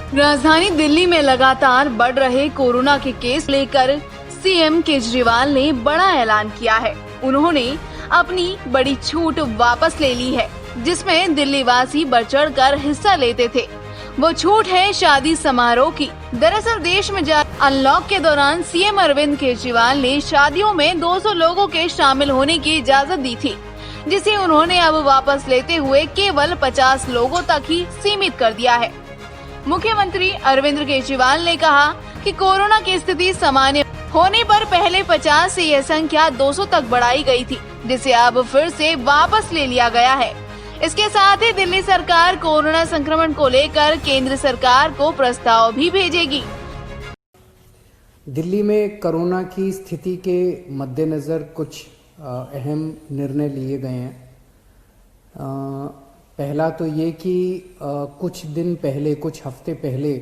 राजधानी दिल्ली में लगातार बढ़ रहे कोरोना के केस लेकर सीएम केजरीवाल ने बड़ा ऐलान किया है। उन्होंने अपनी बड़ी छूट वापस ले ली है, जिसमें दिल्ली वासी बढ़ चढ़ कर हिस्सा लेते थे। वो छूट है शादी समारोह की। दरअसल देश में जारी अनलॉक के दौरान सीएम अरविंद केजरीवाल ने शादियों में 200 लोगों के शामिल होने की इजाजत दी थी, जिसे उन्होंने अब वापस लेते हुए केवल 50 लोगों तक ही सीमित कर दिया है। मुख्यमंत्री अरविंद केजरीवाल ने कहा कि कोरोना की स्थिति सामान्य होने पर पहले 50 से यह संख्या 200 तक बढ़ाई गई थी, जिसे अब फिर से वापस ले लिया गया है। इसके साथ ही दिल्ली सरकार कोरोना संक्रमण को लेकर केंद्र सरकार को प्रस्ताव भी भेजेगी। दिल्ली में कोरोना की स्थिति के मद्देनजर कुछ अहम निर्णय लिए गए हैं। पहला तो ये कि कुछ दिन पहले, कुछ हफ्ते पहले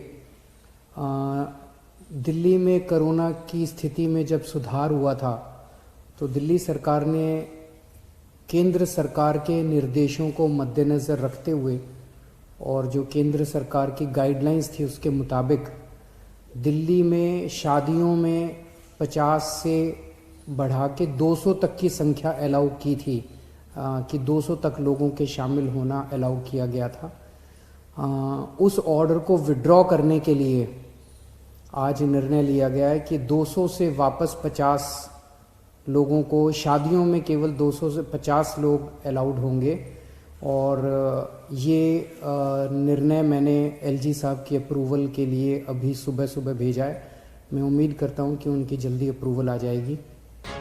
दिल्ली में कोरोना की स्थिति में जब सुधार हुआ था, तो दिल्ली सरकार ने केंद्र सरकार के निर्देशों को मद्देनज़र रखते हुए और जो केंद्र सरकार की गाइडलाइंस थी उसके मुताबिक दिल्ली में शादियों में 50 से बढ़ा के 200 तक की संख्या अलाउ की थी, कि 200 तक लोगों के शामिल होना अलाउ किया गया था। उस ऑर्डर को विड्रॉ करने के लिए आज निर्णय लिया गया है कि 200 से वापस 50 लोगों को, शादियों में केवल 200 से 50 लोग अलाउड होंगे। और ये निर्णय मैंने एलजी साहब की अप्रूवल के लिए अभी सुबह सुबह भेजा है। मैं उम्मीद करता हूं कि उनकी जल्दी अप्रूवल आ जाएगी,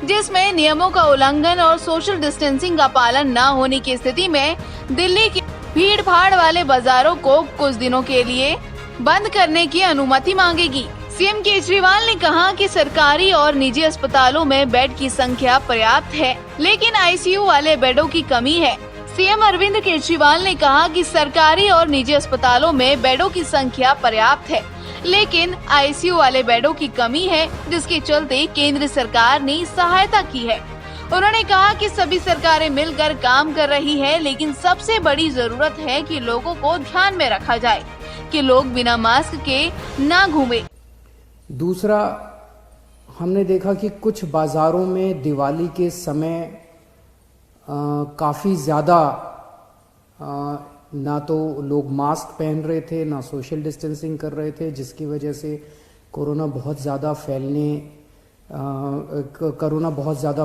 जिसमें नियमों का उल्लंघन और सोशल डिस्टेंसिंग का पालन न होने की स्थिति में दिल्ली के भीड़ भाड़ वाले बाजारों को कुछ दिनों के लिए बंद करने की अनुमति मांगेगी। सीएम केजरीवाल ने कहा कि सरकारी और निजी अस्पतालों में बेड की संख्या पर्याप्त है, लेकिन आईसीयू वाले बेडों की कमी है। सीएम अरविंद केजरीवाल ने कहा कि सरकारी और निजी अस्पतालों में बेडों की संख्या पर्याप्त है, लेकिन आईसीयू वाले बेडों की कमी है, जिसके चलते केंद्र सरकार ने सहायता की है। उन्होंने कहा कि सभी सरकारें मिलकर काम कर रही है, लेकिन सबसे बड़ी जरूरत है कि लोगों को ध्यान में रखा जाए कि लोग बिना मास्क के ना घूमे। दूसरा, हमने देखा कि कुछ बाजारों में दिवाली के समय काफ़ी ज़्यादा ना तो लोग मास्क पहन रहे थे, ना सोशल डिस्टेंसिंग कर रहे थे, जिसकी वजह से कोरोना बहुत ज़्यादा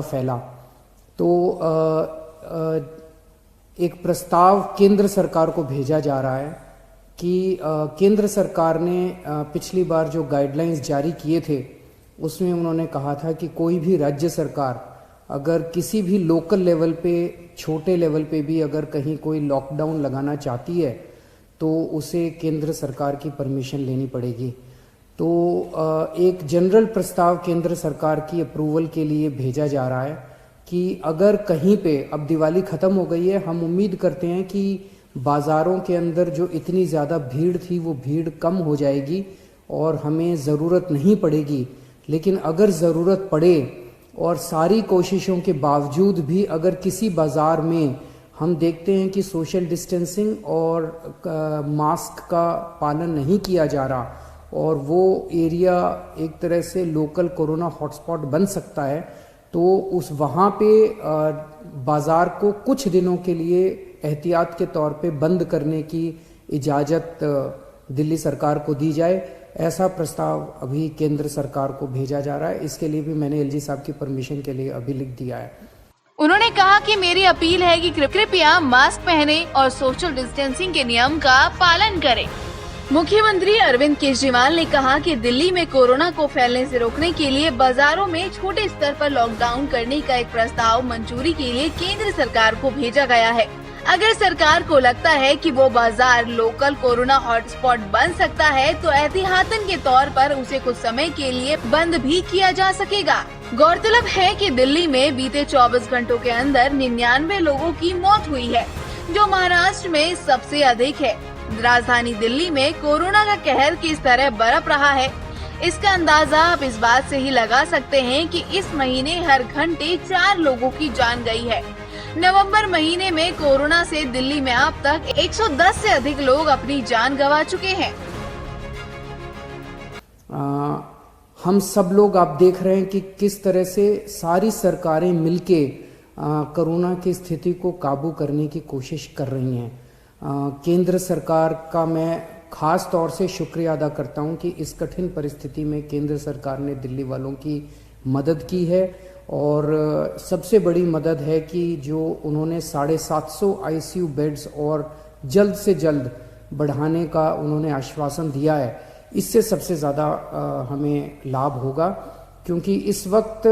फैला। तो एक प्रस्ताव केंद्र सरकार को भेजा जा रहा है कि केंद्र सरकार ने पिछली बार जो गाइडलाइंस जारी किए थे उसमें उन्होंने कहा था कि कोई भी राज्य सरकार अगर किसी भी लोकल लेवल पे, छोटे लेवल पे भी अगर कहीं कोई लॉकडाउन लगाना चाहती है तो उसे केंद्र सरकार की परमिशन लेनी पड़ेगी। तो एक जनरल प्रस्ताव केंद्र सरकार की अप्रूवल के लिए भेजा जा रहा है कि अगर कहीं पे, अब दिवाली ख़त्म हो गई है, हम उम्मीद करते हैं कि बाज़ारों के अंदर जो इतनी ज़्यादा भीड़ थी वो भीड़ कम हो जाएगी और हमें ज़रूरत नहीं पड़ेगी। लेकिन अगर ज़रूरत पड़े और सारी कोशिशों के बावजूद भी अगर किसी बाज़ार में हम देखते हैं कि सोशल डिस्टेंसिंग और मास्क का पालन नहीं किया जा रहा और वो एरिया एक तरह से लोकल कोरोना हॉटस्पॉट बन सकता है, तो उस वहाँ पे बाज़ार को कुछ दिनों के लिए एहतियात के तौर पे बंद करने की इजाज़त दिल्ली सरकार को दी जाए। ऐसा प्रस्ताव अभी केंद्र सरकार को भेजा जा रहा है। इसके लिए भी मैंने एलजी साहब की परमिशन के लिए अभी लिख दिया है। उन्होंने कहा कि मेरी अपील है कि कृपया मास्क पहने और सोशल डिस्टेंसिंग के नियम का पालन करें। मुख्यमंत्री अरविंद केजरीवाल ने कहा कि दिल्ली में कोरोना को फैलने से रोकने के लिए बाजारों में छोटे स्तर पर लॉकडाउन करने का एक प्रस्ताव मंजूरी के लिए केंद्र सरकार को भेजा गया है। अगर सरकार को लगता है कि वो बाजार लोकल कोरोना हॉटस्पॉट बन सकता है, तो एहतियातन के तौर पर उसे कुछ समय के लिए बंद भी किया जा सकेगा। गौरतलब है कि दिल्ली में बीते 24 घंटों के अंदर 99 लोगों की मौत हुई है, जो महाराष्ट्र में सबसे अधिक है। राजधानी दिल्ली में कोरोना का कहर किस तरह बरप रहा है, इसका अंदाजा आप इस बात से ही लगा सकते हैं कि इस महीने हर घंटे 4 लोगों की जान गई है। नवंबर महीने में कोरोना से दिल्ली में अब तक 110 से अधिक लोग अपनी जान गंवा चुके हैं। हम सब लोग आप देख रहे हैं कि किस तरह से सारी सरकारें मिलके कोरोना की स्थिति को काबू करने की कोशिश कर रही हैं। केंद्र सरकार का मैं खास तौर से शुक्रिया अदा करता हूं कि इस कठिन परिस्थिति में केंद्र सरकार ने दिल्ली वालों की मदद की है और सबसे बड़ी मदद है कि जो उन्होंने 750 आईसीयू बेड्स और जल्द से जल्द बढ़ाने का उन्होंने आश्वासन दिया है। इससे सबसे ज़्यादा हमें लाभ होगा, क्योंकि इस वक्त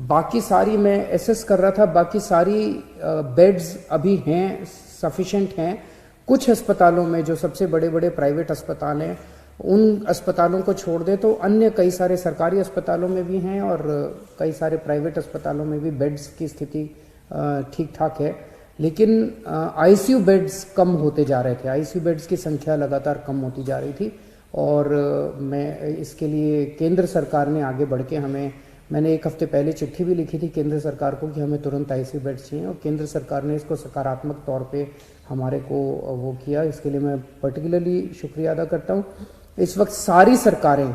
बाकी सारी मैं एसेस कर रहा था, बाकी सारी बेड्स अभी हैं, सफिशेंट हैं। कुछ अस्पतालों में जो सबसे बड़े बड़े प्राइवेट अस्पताल हैं, उन अस्पतालों को छोड़ दे तो अन्य कई सारे सरकारी अस्पतालों में भी हैं और कई सारे प्राइवेट अस्पतालों में भी बेड्स की स्थिति ठीक ठाक है। लेकिन आईसीयू बेड्स कम होते जा रहे थे, आईसीयू बेड्स की संख्या लगातार कम होती जा रही थी और मैं इसके लिए केंद्र सरकार ने आगे बढ़ के मैंने एक हफ्ते पहले चिट्ठी भी लिखी थी केंद्र सरकार को कि हमें तुरंत आईसीयू बेड्स चाहिए और केंद्र सरकार ने इसको सकारात्मक तौर पे हमारे को वो किया। इसके लिए मैं पर्टिकुलरली शुक्रिया अदा करता हूँ। इस वक्त सारी सरकारें,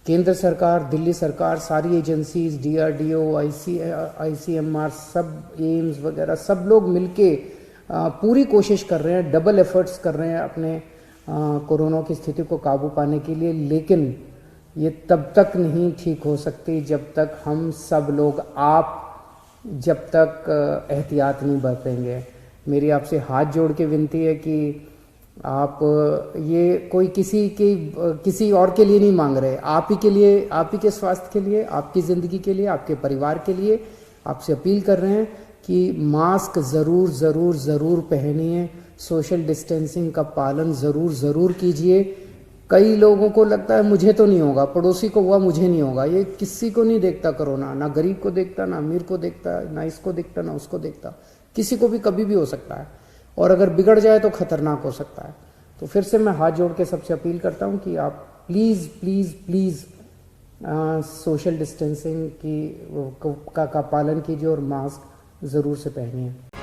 केंद्र सरकार, दिल्ली सरकार, सारी एजेंसीज, डीआरडीओ, आईसीएमआर, सब एम्स वगैरह सब लोग मिलके पूरी कोशिश कर रहे हैं, डबल एफर्ट्स कर रहे हैं अपने कोरोना की स्थिति को काबू पाने के लिए। लेकिन ये तब तक नहीं ठीक हो सकती जब तक हम सब लोग जब तक एहतियात नहीं बरतेंगे। मेरी आपसे हाथ जोड़ के विनती है कि आप ये कोई किसी और के लिए नहीं मांग रहे, आप ही के लिए, आप ही के स्वास्थ्य के लिए, आपकी ज़िंदगी के लिए, आपके परिवार के लिए आपसे अपील कर रहे हैं कि मास्क ज़रूर ज़रूर ज़रूर पहनिए, सोशल डिस्टेंसिंग का पालन ज़रूर कीजिए। कई लोगों को लगता है मुझे तो नहीं होगा, पड़ोसी को हुआ मुझे नहीं होगा। ये किसी को नहीं देखता कोरोना, ना गरीब को देखता, ना अमीर को देखता, ना इसको देखता, ना उसको देखता। किसी को भी कभी भी हो सकता है और अगर बिगड़ जाए तो खतरनाक हो सकता है। तो फिर से मैं हाथ जोड़ के सबसे अपील करता हूँ कि आप please please please social distancing का पालन कीजिए और मास्क ज़रूर से पहनिए।